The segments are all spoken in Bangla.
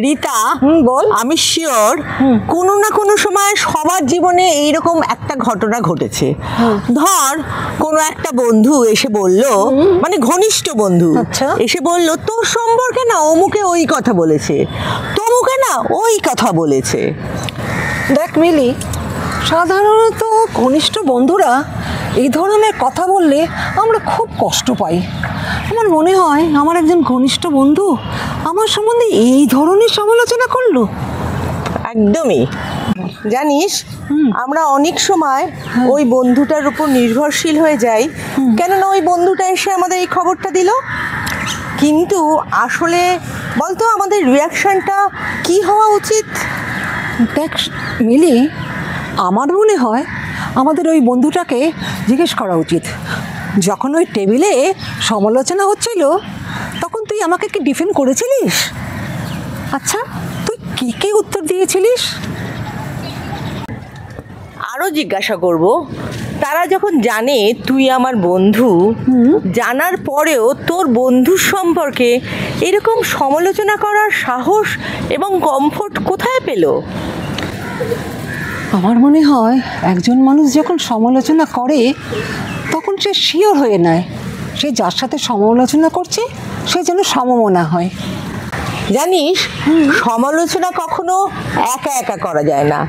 রিতা, বল। আমি শিওর কোনো না কোনো সময় সবার জীবনে এইরকম একটা ঘটনা ঘটেছে। ধর কোনো একটা বন্ধু এসে বলল, মানে ঘনিষ্ঠ বন্ধু এসে বলল, তোর সম্পর্কে না অমুকে ওই কথা বলেছে, তমুকে না ওই কথা বলেছে। দেখ মিলি, সাধারণত ঘনিষ্ঠ বন্ধুরা এই ধরনের কথা বললে আমরা খুব কষ্ট পাই। আমার মনে হয় আমার একজন ঘনিষ্ঠ বন্ধু আমার সম্বন্ধে এই ধরনের সমালোচনা করলো। একদমই। জানিস, আমরা অনেক সময় ওই বন্ধুটার উপর নির্ভরশীল হয়ে যাই, কেননা ওই বন্ধুটা এসে আমাদের এই খবরটা দিল। কিন্তু আসলে বলতো আমাদের রিয়াকশনটা কি হওয়া উচিত? দেখ মিলি, আমার মনে হয় আমাদের ওই বন্ধুটাকে জিজ্ঞেস করা উচিত, যখন ওই টেবিলে সমালোচনা হচ্ছিল তখন তুই আমাকে কি ডিফেন্ড করেছিলিস? আচ্ছা, তুই কী কী উত্তর দিয়েছিলিস? আরও জিজ্ঞাসা করব, তারা যখন জানে তুই আমার বন্ধু, জানার পরেও তোর বন্ধুর সম্পর্কে এরকম সমালোচনা করার সাহস এবং কমফোর্ট কোথায় পেল? আমার মনে হয় একজন মানুষ যখন সমালোচনা করে তখন সে শিওর হয়ে নেয় সে যার সাথে সমালোচনা করছে সে যেন সমমনা হয়। জানিস, সমালোচনা কখনো একা একা করা যায় না।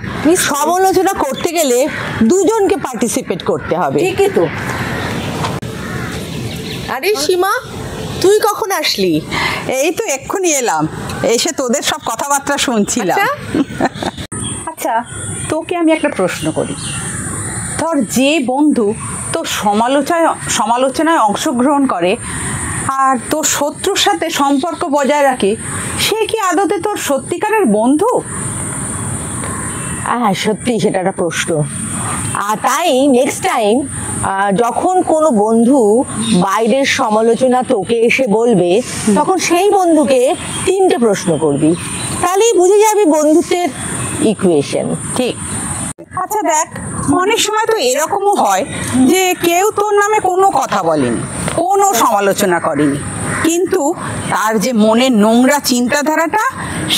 সমালোচনা করতে গেলে দুজনকে পার্টিসিপেট করতে হবে। ঠিকই তো। আরে সীমা, তুই কখন আসলি? এই তো এক্ষুনি এলাম, এসে তোদের সব কথাবার্তা শুনছিলাম। আচ্ছা, তোকে আমি একটা প্রশ্ন করি। ধর, যে বন্ধু তোর সমালোচনায় অংশগ্রহণ করে আর তোর শত্রুর সাথে সম্পর্ক বজায় রাখে, সে কি আদতে তোর সত্যিকারের বন্ধু? হ্যাঁ, সত্যি সেটা একটা প্রশ্ন। আর তাই নেক্সট টাইম যখন কোনো বন্ধু বাইরের সমালোচনা তোকে এসে বলবে, তখন সেই বন্ধুকে 3টে প্রশ্ন করবি, তাহলেই বুঝে যাবি বন্ধুত্বের ইকুয়েশন। ঠিক। আচ্ছা দেখ, অনেক সময় তো এরকমও হয় যে কেউ তোর নামে কোনো কথা বলেনি, কোনো সমালোচনা করেনি, কিন্তু তার যে মনের নোংরা চিন্তাধারাটা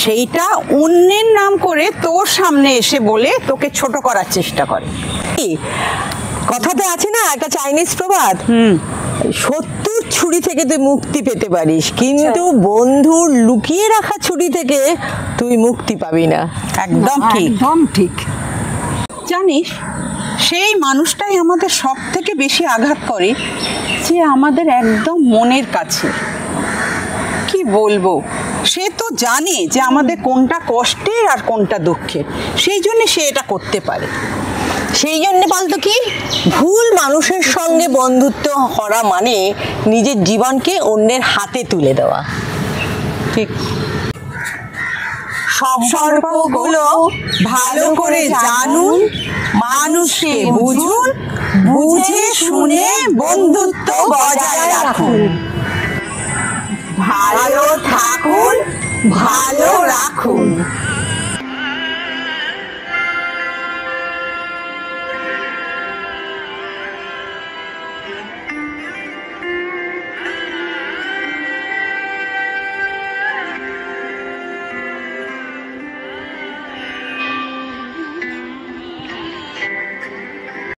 সেইটা অন্যের নাম করে তোর সামনে এসে বলে তোকে ছোট করার চেষ্টা করে। কথাতে আছে না একটা চাইনিজ প্রবাদ, শত্রুর ছুরি থেকে তুই মুক্তি পেতে পারিস, কিন্তু বন্ধুর লুকিয়ে রাখা ছুরি থেকে তুই মুক্তি পাবি না। একদম ঠিক, একদম ঠিক। জানিস, সেই মানুষটাই আমাদের সব থেকে বেশি আঘাত করে যে আমাদের একদম মনের কাছে। কি বলবো, সে তো জানে যে আমাদের কোনটা কষ্টের আর কোনটা দুঃখের, সেই জন্য সে এটা করতে পারে। সেই জন্য বলতো কি, ভুল মানুষের সঙ্গে বন্ধুত্ব করা মানে নিজের জীবনকে অন্যের হাতে তুলে দেওয়া। ঠিক। সম্পর্কগুলো ভালো করে জানুন, মানুষকে বুঝুন, বুঝে শুনে বন্ধুত্ব বজায় রাখুন। ভালো থাকুন, ভালো রাখুন।